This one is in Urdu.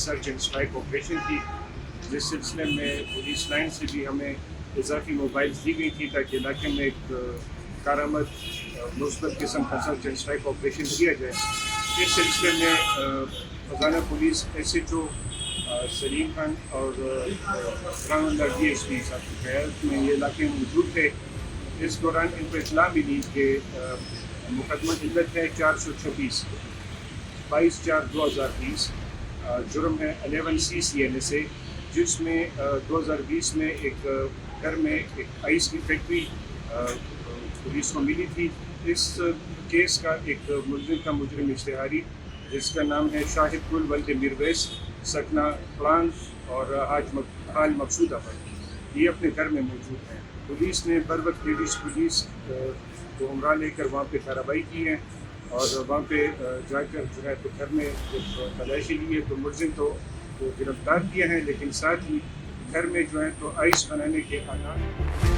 سرچ اینڈ اسٹرائک آپریشن تھی، جس سلسلے میں پولیس لائن سے بھی ہمیں اضافی موبائلز دی گئی تھی تاکہ علاقے میں ایک کارآمد مثبت قسم کا سرچ اینڈ اسٹرائک آپریشن کیا جائے۔ اس سلسلے میں خزانہ police S H O Salim Khan اور رحمت اللہ ڈی ایس پی صاحب کی قیادت میں یہ علاقے میں موجود تھے۔ اس دوران ان کو اطلاع ملی کہ مقدمہ علت ہے 426 22/4/2020، جرم ہے 11C CNSA، جس میں 2020 میں ایک گھر میں ایک آئس کی فیکٹری پولیس کو ملی تھی۔ اس کیس کا ایک ملزم کا مجرم اشتہاری جس کا نام ہے شاہد گل ولد میرویس سکنہ پلان اور حال مقصودہ پر، یہ اپنے گھر میں موجود ہیں۔ پولیس نے بروقت لیڈیز پولیس کو ہمراہ لے کر وہاں پہ کارروائی کی ہے اور وہاں پہ جا کر جو ہے تو گھر میں جب تلاشی لی ہے تو ملزم تو گرفتار کیے ہیں، لیکن ساتھ ہی گھر میں جو ہے تو آئس بنانے کے آلات